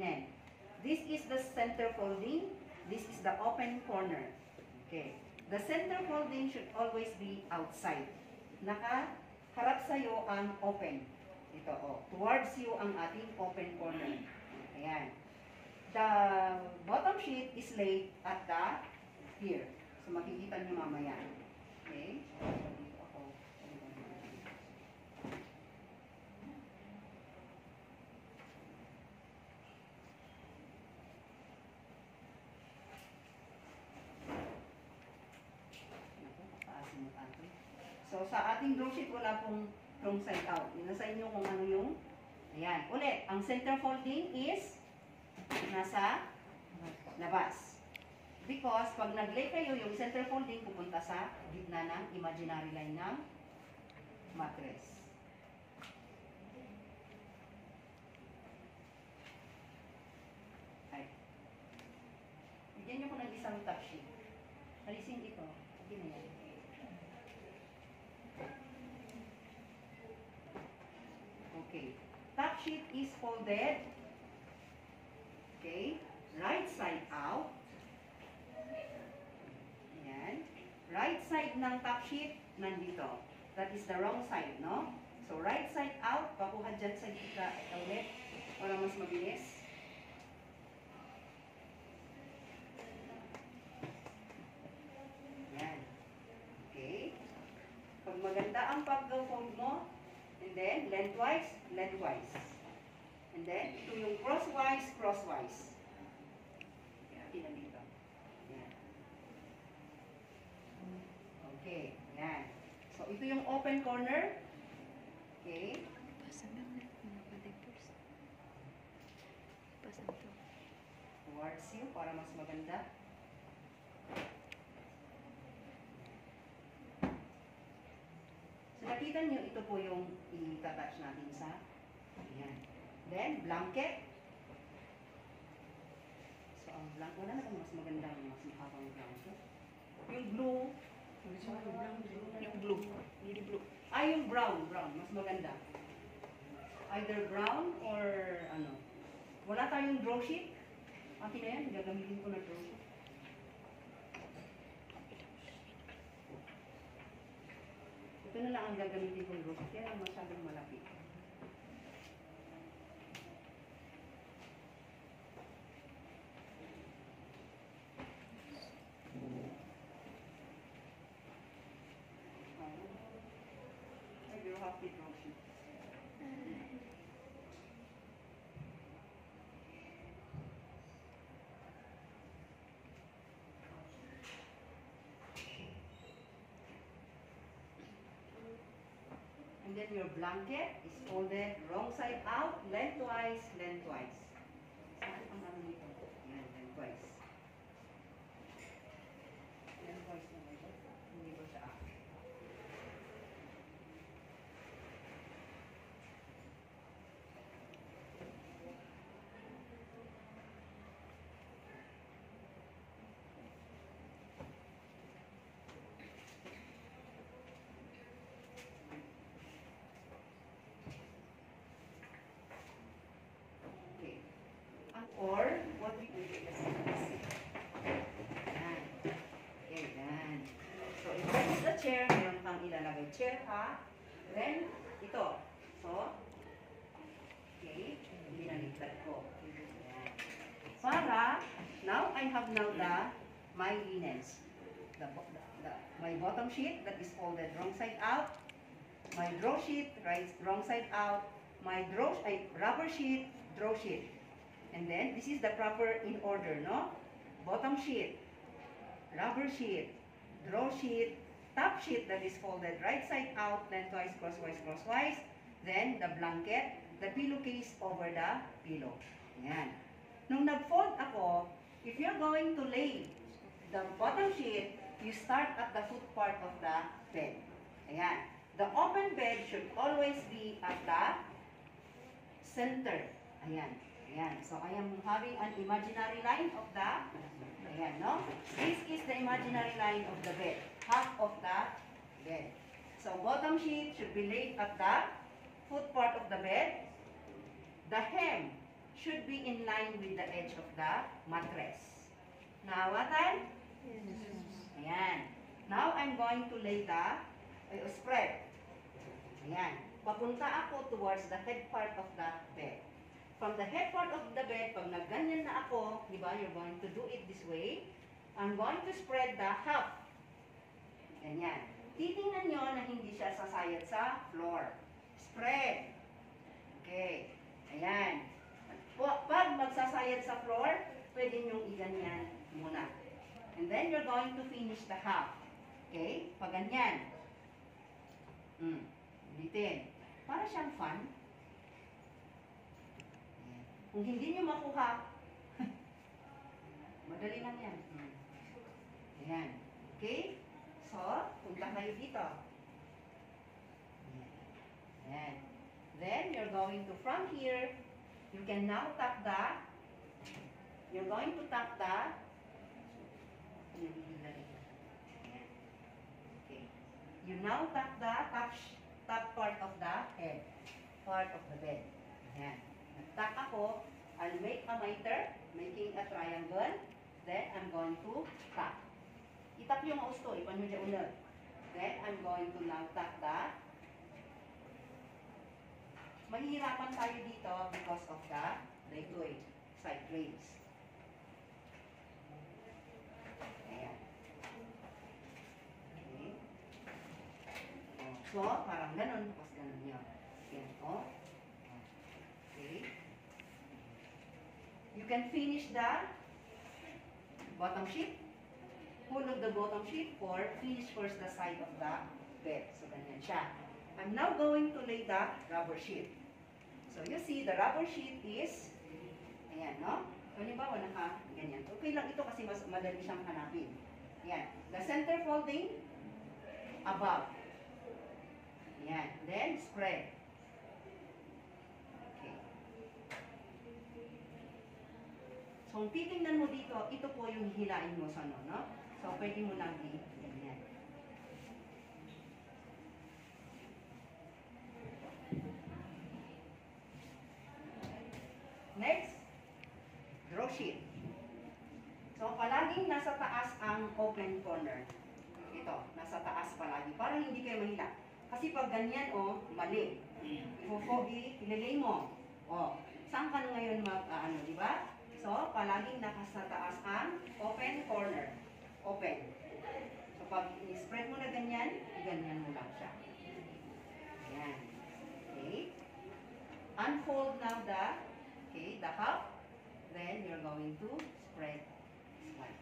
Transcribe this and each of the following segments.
linen. This is the center folding. This is the open corner. Okay. The center folding should always be outside. Nakaharap sa'yo ang open. Ito, oh. Towards you ang ating open corner. Ayan. The bottom sheet is laid at the here. So, makikita nyo mamaya. Okay? So, dito ako. So, sa ating draw sheet, wala pong wrong side out. Nasa inyo kung ano yung, ayan. Ulit, ang center folding is nasa labas. Because, pag nag-lay kayo, yung center folding pupunta sa gitna ng imaginary line ng mattress. Ay. Bigyan nyo ko ng isang top sheet. Alisin ito. Hindi na yan. Okay. Top sheet is folded. Okay. Right side out. Ayan. Right side ng top sheet, nandito. That is the wrong side, no? So, right side out, pakuha dyan sa gitna ulit para mas mabilis. Ayan. Okay. Pag maganda ang pag-fold mo, and then, lengthwise, lengthwise. And then, ito yung crosswise, crosswise. Ayan, tingnan dito. Ayan. Okay, ayan. So, ito yung open corner. Okay. Pasang lang na. First. Pasang to. Towards you, para mas maganda. So, nakita nyo, ito po yung i-touch natin sa, ayan. Then, blanket. So, ang blanket, wala na kung mas maganda, mas mahabang blanket. Yung blue, Yung blue. Yung blue. yung brown, mas maganda. Either brown or, ano. Wala tayong draw sheet. Akin na yan, gagamitin ko na draw sheet. Ito na lang ang gagamitin kong draw sheet. Kaya masyadong malapit. Maybe you'll have to draw sheet. And then your blanket is folded wrong side out, lengthwise, lengthwise. Saan ang ano nito? Yan, lengthwise. Lengthwise na ba ito? Hindi ba siya up? Okay. Or, what we do is, yan. Okay, yan. So, if this is the chair, meron kang ilalagay chair, ha? Then, ito. So, okay, binaligtad ko. Yan. Para, now I have my linens. My bottom sheet that is folded wrong side out. My draw sheet, wrong side out. My rubber sheet, draw sheet. And then, this is the proper in order, no? Bottom sheet, rubber sheet, draw sheet, top sheet that is folded right side out, lengthwise, crosswise, crosswise. Then, the blanket, the pillowcase over the pillow. Ayan. Nung nag-fold ako, if you're going to lay the bottom sheet, you start at the foot part of the bed. Ayan. The open bed should always be at the center. Ayan. Ayan. So, I am having an imaginary line of the, ayan, no? This is the imaginary line of the bed. Half of the bed. So, bottom sheet should be laid at the foot part of the bed. The hem should be in line with the edge of the mattress. Nawatan? Ayan. Now, I'm going to lay the spread. Ayan. Papunta ako towards the head part of the bed. From the head part of the bed, pag nagganyan na ako, di ba, you're going to do it this way. I'm going to spread the half. Ganyan. Titingnan nyo na hindi siya sasayad sa floor. Spread. Okay. Ayan. Pag magsasayad sa floor, pwede nyong iganyan muna. And then you're going to finish the half. Okay? Pag ganyan. Ulitin. Para siyang fun. Kung hindi nyo makuha, madali lang yan. Ayan. Okay? So, punta kayo dito. Ayan. Then, you're going to, from here, you can now tap the, you're going to tap the, okay. You now tap the top part of the head, part of the bed. Ayan. Nag-tap ako, I'll make a miter, making a triangle, then I'm going to tap. Itap yung mouse to, ipan mo dyan ulit. Then, I'm going to now tap the, mahihirapan tayo dito because of the deltoid side rails. Ayan. Okay. So, parang ganun, tapos ganun yun. Ayan, o. Okay. You can finish the bottom sheet, whole of the bottom sheet, or finish first the side of the bed. So, ganyan siya. I'm now going to lay the rubber sheet. So, you see, the rubber sheet is, ayan, no? Halimbawa, ganyan. Okay lang ito kasi mas madali siyang hanapin. Ayan. The center folding, above. Ayan. Then, spread. Okay. So, kung titingnan mo dito, ito po yung hihilain mo sa no? So, pwede mo lang ganyan. Next, draw sheet. So, palaging nasa taas ang open corner. Ito, nasa taas palagi. Para hindi kayo mahila. Kasi pag ganyan, mali. Ililay mo. Saan ka ngayon di ba? So, palaging nasa taas ang open corner. Open. So, pag i-spread mo na ganyan, ganyan mo lang siya. Ayan. Okay. Unfold now the half, then you're going to spread this one.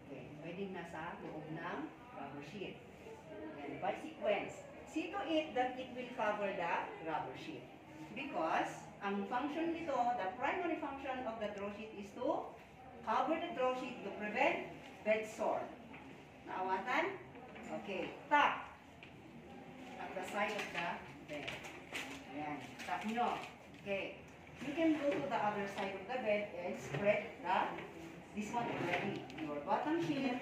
Okay, pwedeng nasa loob ng rubber sheet. And by sequence, see to it that it will cover the rubber sheet. Because, ang function nito, the primary function of the draw sheet is to cover the draw sheet to prevent bed sore. Naawatan? Okay, tap at the side of the bed. Ayan, tap nyo. Okay. You can go to the other side of the bed and spread this one already. Your bottom sheet,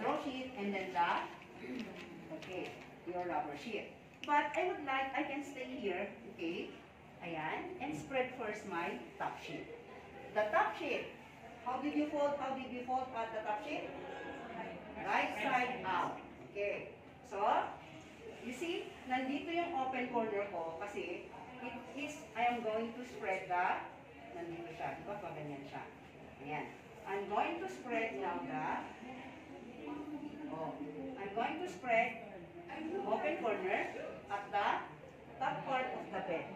draw sheet, and then your rubber sheet. But I can stay here, okay, ayan, and spread first my top sheet. The top sheet, how did you fold at the top sheet? Right side out. Okay. So, you see, nandito yung open corner ko kasi I am going to spread nandito siya. Diba? Pag ganyan siya. Ayan. I'm going to spread now I'm going to spread open corner at the top part of the bed.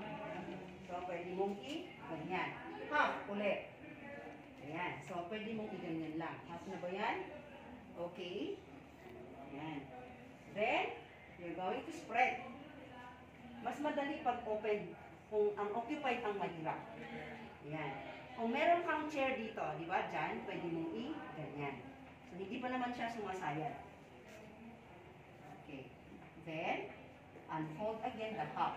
So, pwede mong ganyan. Half ulit. Ayan. So, pwede mong ganyan lang. Half na ba yan? Okay. Ayan. Then, you're going to spread. Mas madali pag open, kung ang occupied ang mahirap. Ayan. Kung meron kang chair dito, di ba, dyan, pwede mong ganyan. So, hindi pa naman siya sumasayad. Okay. Then, unfold again the half.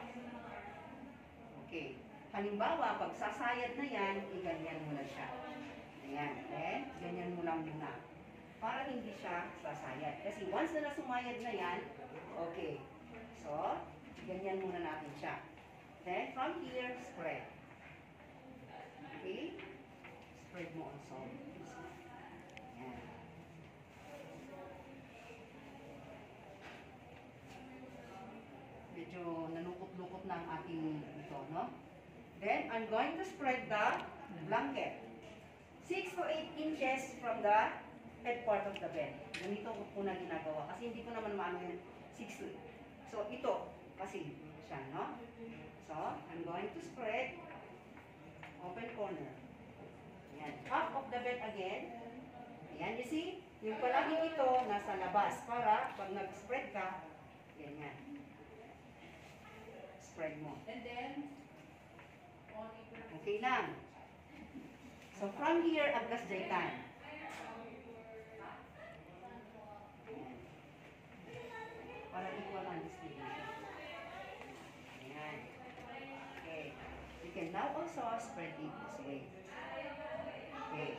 Okay. Halimbawa, pag sasayad na yan, ganyan mo na siya. Ayan. Then, ganyan mo lang muna. Para hindi siya sasayad. Kasi once na nasumayad na yan, okay. So, ganyan muna natin siya. Then, from here, spread. Okay? Spread mo also. Yan. Medyo nanukot-lukot na ang ating ito, no? Then, I'm going to spread the blanket. 6 to 8 inches from the head part of the bed. Ganito ko na ginagawa. Kasi hindi ko naman maano yung 6 to 8. So, ito. Kasi siya, no? So, I'm going to spread open corner. Ayan. Half of the bed again. Ayan, you see? Yung palaging ito, nasa labas. Para, pag nag-spread ka, ganyan. Spread mo. And then, Okay lang. So, from here, aglas jaitan. Para equal ang distribution. Ayan. Okay. You can now also spread it this way. Okay.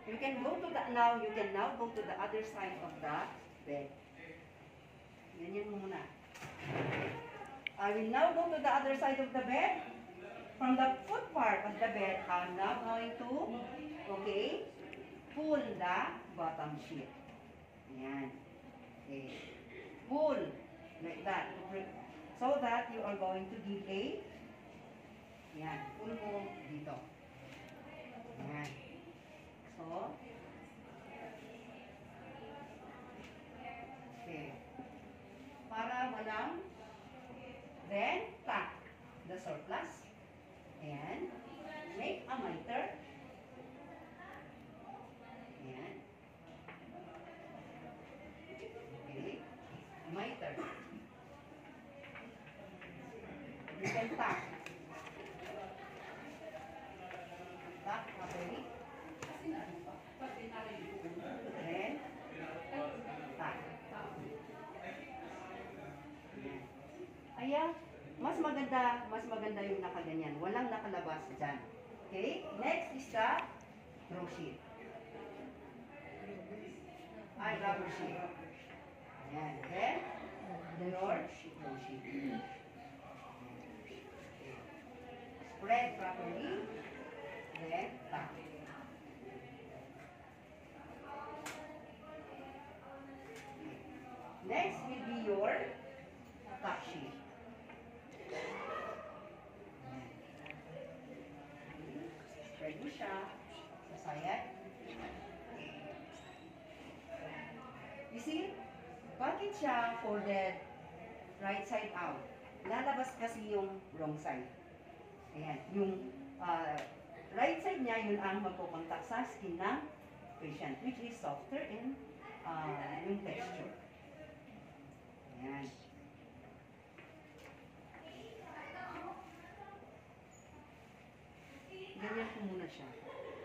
You can go to the, now you can now go to the other side of the bed. Ganyan mo muna. I will now go to the other side of the bed. From the foot part of the bed, I'm now going to, okay, pull the bottom sheet. Ayan. Okay. Pull like that. So that you are going to give a, ayan, pull mo dito. Ayan. So, okay. Para walang, then, tack the surplus. Ayan. Make a miter. Ayan. Okay. Miter. You can tack. Tack properly. Then, tack. Ayan. Mas maganda yung nakaganyan. Walang nakalabas dyan. Okay? Next is the throw sheet. Ay, rubber sheet. Ayan. Then, your throw sheet. Spread properly. Then, tack. Next will be your top sheet. Spread mo siya. Sasayat. You see? Bakit siya folded right side out? Lalabas kasi yung wrong side. Ayan. Yung right side niya, yun ang magpupunta sa skin ng patient, which is softer and yung texture. Ayan. Ganyan ko muna siya.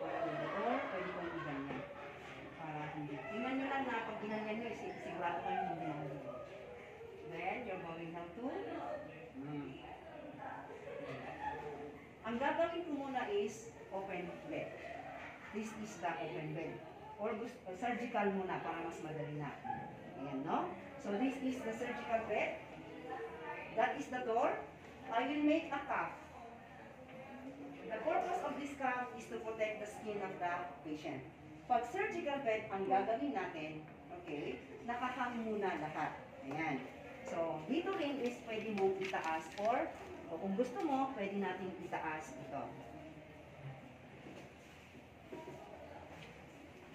Para hindi. Or pwede kong i-ganyan. Para hindi. Tingnan nyo lang na pag ginanyan nyo, sigurado kayo hindi mahuli. Then, you're going now to Ang gagawin ko muna is open bed. This is the open bed. Or surgical muna para mas madali na. Ayan, no? So, this is the surgical bed. That is the door. I will make a cuff. The purpose of this cuff is to protect the skin of the patient. Pag surgical bed, ang gagawin natin, okay, nakahang muna lahat. Ayan. So, dito rin is pwede mong itaas or kung gusto mo, pwede natin itaas ito.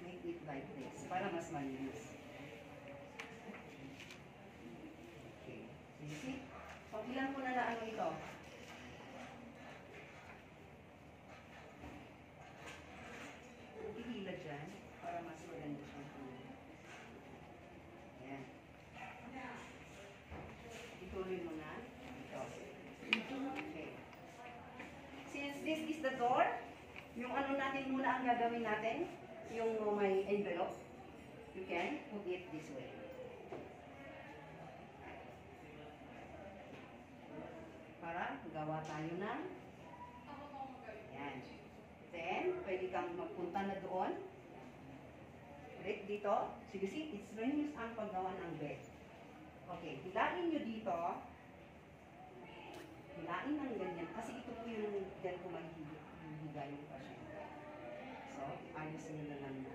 Make it like this para mas malinis. Okay. So, you see? So, ilan ko na ano ito? Ihila dyan para mas maganda siyang kulay. Ayan. Ituloy mo na. Ito. Okay. Since this is the door, yung ano natin muna ang gagawin natin, yung may envelope, you can put it this way. Para gawa tayo ng yan. Then, pwede kang magpunta na doon. Right dito. So you see, it's very use ang paggawa ng bed. Okay, hilain nyo dito. Hilain ng ganyan. Kasi ito po yung dyan ko mahihigit. nakahiga yung pasyente. So, ayos nyo na lang na.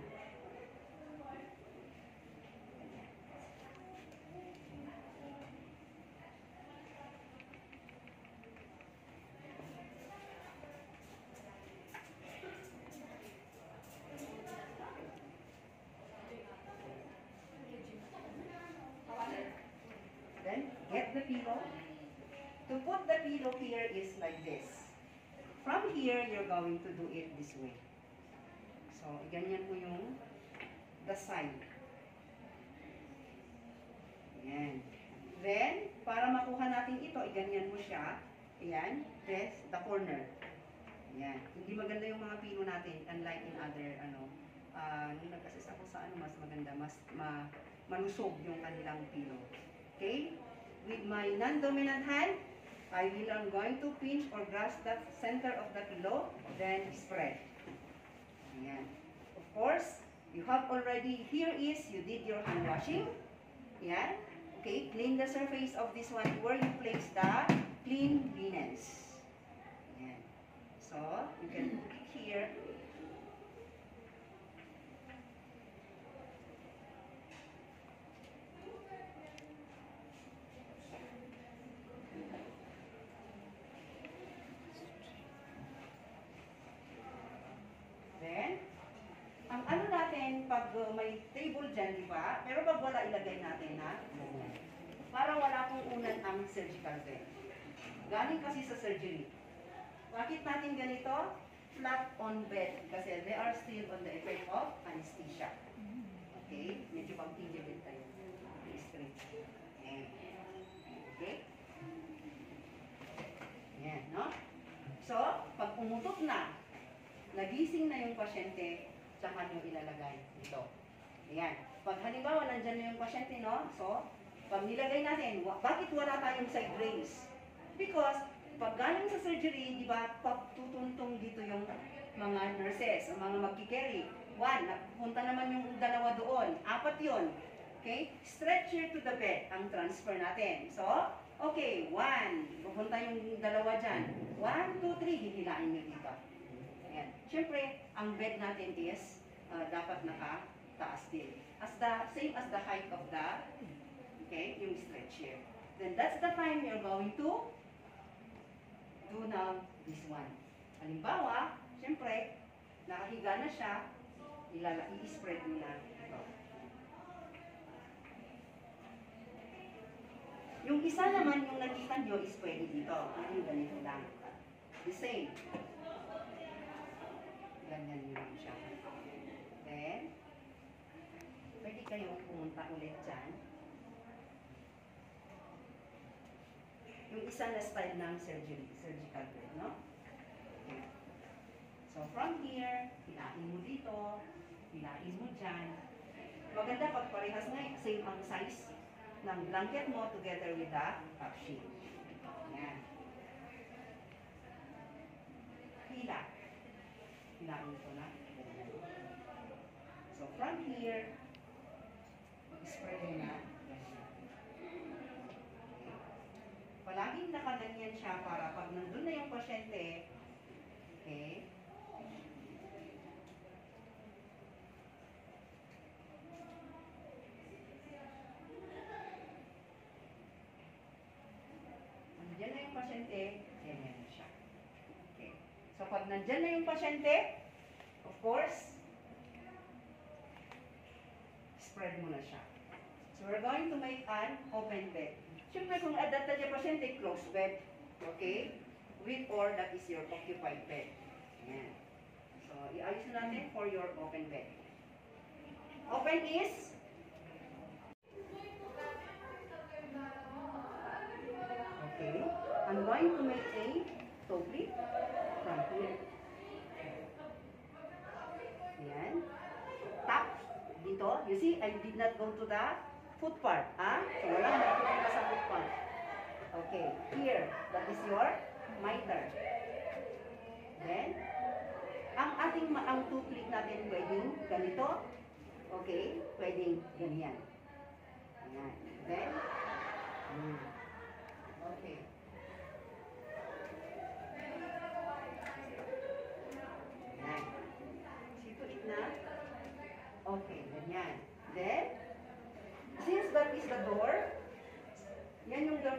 Then, get the pillow. To put the pillow here is like this. From here, you're going to do it this way. So, ganyan po yung the side. Ayan. Then, para makuha natin ito, ganyan mo siya. Ayan. This, the corner. Ayan. Hindi maganda yung mga pilo natin, unlike in other, nung nag-assist ako sa mas maganda, mas malusog yung kanilang pilo. Okay? With my non-dominant hand, I'm going to pinch or grasp the center of the pillow, then spread. Ayan. Of course, you have already, here is, you did your hand washing. Ayan. Okay, clean the surface of this one where you place the clean linens. Ayan. So, you can put it here. Then, ang ano natin, pag may table dyan, di ba? Pero pag wala, ilagay natin na ganyan. Para wala pong unan ang surgical bed. Galing kasi sa surgery. Bakit natin ganito? Flat on bed. Kasi they are still on the effect of anesthesia. Okay? Medyo pang tigil din tayo. Straight. Ayan. Okay? Ayan, no? So, pag umutot na, nagising na yung pasyente, tsaka nyo ilalagay dito. Ayan. Pag halimbawa, nandyan na yung pasyente, no? So, pag nilagay natin, bakit wala tayong side raise? Because, pag galing sa surgery, di ba, tutuntong dito yung mga nurses, ang mga magkikerry. 1, punta naman yung 2 doon. 4 yun. Okay? Stretcher to the bed ang transfer natin. So, okay, 1. Pupunta yung 2 dyan. 1, 2, 3, hihilain nyo dito. Ayan. Siyempre, ang bed natin is dapat nakataas din. Same as the height of the, okay, yung stretcher. Then that's the time you're going to do now this one. Halimbawa, siyempre, nakahiga na siya, i-spread mo na ito. Yung isa naman, yung nakita nyo is pwede dito. Yung ganito lang. The same. Ganyan nyo lang siya. Then, pwede kayong pumunta ulit dyan. Yung isa na style ng surgical bed, no? Okay. So, from here, hilain mo dito, hilain mo dyan. Maganda pag parehas nga, same ang size ng blanket mo together with the top sheet. Ayan. Hila. Hilain ito na. So, from here, spread mo na. Palaging nakaganyan siya para pag nandun na yung pasyente, okay, nandyan na yung pasyente, ganyan na siya. Okay. So pag nandyan na yung pasyente, of course, spread mo na siya. So we're going to make an open bed. Siyempre, kung adapta niya pasyente, closed bed. Okay? With or that is your occupied bed. Ayan. So, iayos natin for your open bed. Open is? Okay. I'm going to make a toe flip from here. Ayan. Tap. Dito. You see, I did not go to the foot part, ha? So, wala na sa foot part. Okay, here, that is your miter. Then, ang two click natin pwedeng ganito. Okay, pwedeng ganyan. Ayan. Then, okay.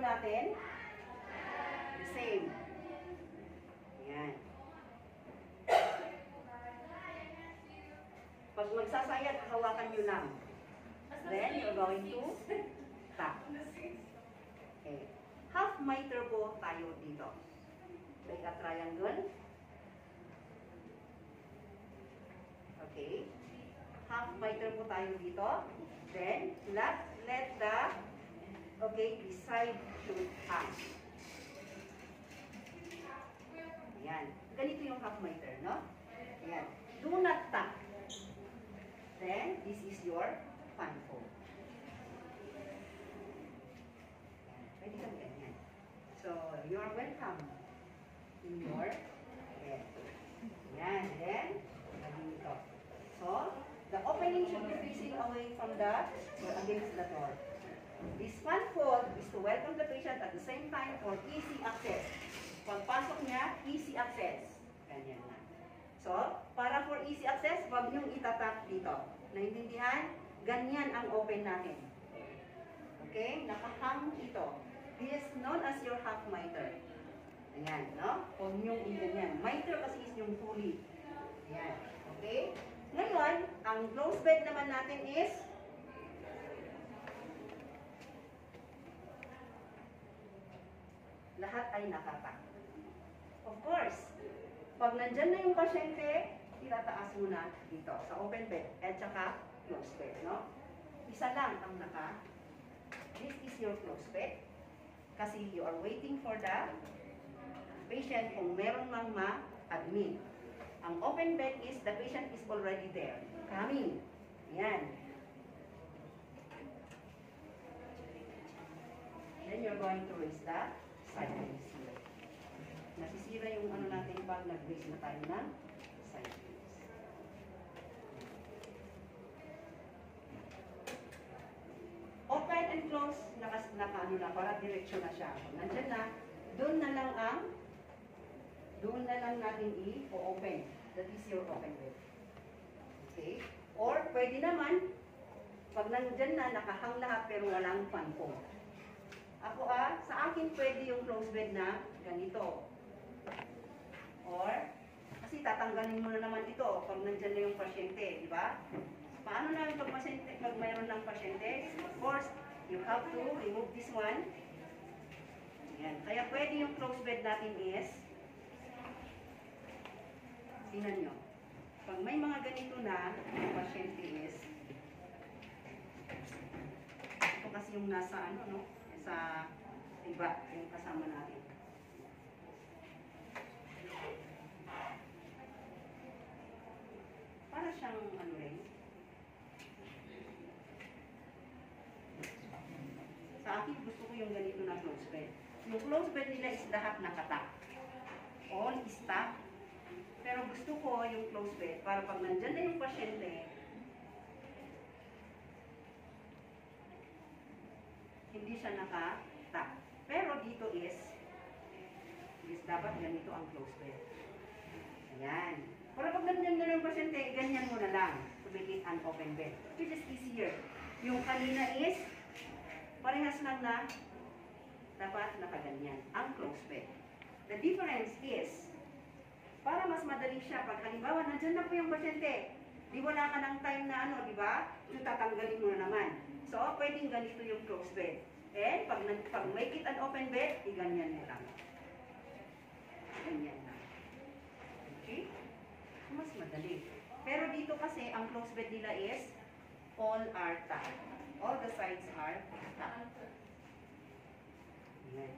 gagawin natin? The same. Yan. Pag magsasayad, hawakan nyo lang. Then, you're going to tap. Okay. Half miter po tayo dito. Like a triangle. Okay. Half miter po tayo dito. Then, let the, okay, the side should hang. Ayan. Ganito yung half miter, no? Ayan. Do not tap. Then, this is your fan fold. Pwede kang ganyan. So, you are welcome in your bed. Yan. Then, laging ito. So, the opening should be facing away from the, or against the door. This fan fold is to welcome the patient at the same time for easy access. Pagpasok niya, easy access. Ganyan na. So, para for easy access, wag niyong itatap dito. Naintindihan? Ganyan ang open natin. Okay? Nakahang ito. This is known as your half miter. Ayan, no? Huwag niyong ganyan. Miter kasi is yung fully. Ayan. Okay? Ngayon, ang closed bed naman natin is lahat ay nakatak. Of course, pag nandyan na yung pasyente, itataas muna dito sa open bed at saka closed bed, no? Isa lang ang naka. This is your closed bed kasi you are waiting for the patient kung meron mang ma-admit. Ang open bed is the patient is already there. Coming. Yan. Then you're going to raise the side base here. Nasisira yung ano natin pag nag-raise na tayo ng side base. Open and close, naka-ano na, para diretsyo na siya. Kung nandyan na, doon na lang natin i-open. That is your open bed. Okay? Or, pwede naman, pag nandyan na, nakahang lahat pero walang fan fold. Ako sa akin pwede yung closed bed na ganito. Or, kasi tatanggalin mo na naman ito pag nandyan na yung pasyente, di ba? Paano na pag mayroon ng pasyente? Of course, you have to remove this one. Ayan. Kaya pwede yung closed bed natin is, tingnan nyo. Pag may mga ganito na, yung pasyente is, ito kasi yung nasa ano, no? Sa iba, yung kasama natin. Para siyang ano rin. Sa akin, gusto ko yung ganito na closed bed. Yung closed bed nila is lahat nakatak. All is tap. Pero gusto ko yung closed bed para pag nandyan na yung pasyente, hindi siya naka-tap. Pero dito is dapat ganito ang closed bed. Ayan. Para pag nandyan na yung pasyente, ganyan mo na lang to make it an open bed. Which is easier. Yung kanina is parehas lang na dapat nakaganyan ang closed bed. The difference is para mas madali siya, pag halimbawa, nandyan na po yung pasyente, di wala ka ng time na ano, di ba? Ito tatanggalin mo na naman. So, pwedeng ganito yung closed bed. And, pag make it an open bed, iganyan mo lang. Ganyan lang. Okay? Mas madali. Pero dito kasi, ang closed bed nila is, all are tapped. All the sides are tapped. Ayan.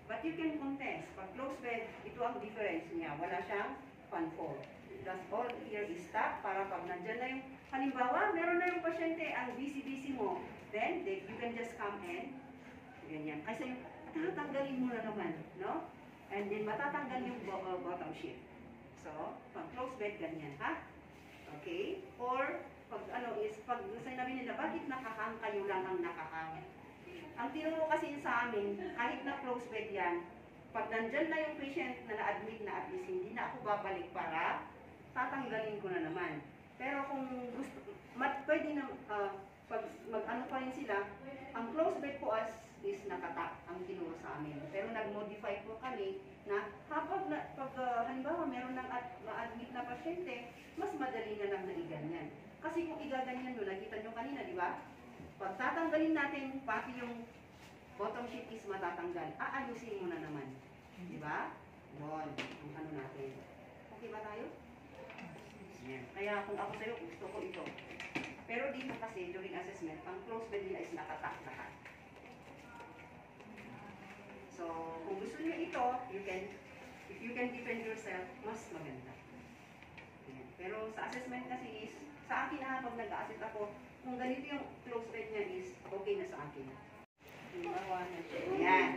But you can contest. Pag closed bed, ito ang difference niya. Wala siyang fan fold. That's all here is tap para pag nandyan na yung, halimbawa, meron na yung pasyente, ang busy-busy mo, then you can just come in, ganyan. Kasi tatanggalin mo na naman, no? And then matatanggal yung bottom sheet. So, pag closed bed, ganyan, ha? Okay? Or, pag ano is, pag sinabi nila, bakit nakahang kayo lang ang nakahang? Ang tinuro kasi sa amin, kahit na closed bed yan, pag nandyan na yung patient na na-admit na at least hindi na ako babalik para tatanggalin ko na naman. Pero kung gusto, pwede na, pag mag-ano pa rin sila, ang closed bed po as is nakatap ang tinuro sa amin. Pero nag-modify po kami na habang pag halimbawa meron ng ma-admit na pasyente, mas madali na lang na iganyan. Kasi kung igaganyan nyo, nakita nyo kanina, di ba? Pag tatanggalin natin, pati yung bottom sheet is matatanggal. Aayusin mo na naman. Di ba? Yun, ang ano natin. Okay ba tayo? Yan. Kaya kung ako sa'yo, gusto ko ito. Pero dito kasi, during assessment, ang close bed nila is nakatap lahat. So, kung gusto niyo ito, if you can defend yourself, mas maganda. Yan. Pero sa assessment kasi is, sa akin pag nag-a-assess ako, kung ganito yung close bed niya is, okay na sa akin. Yan.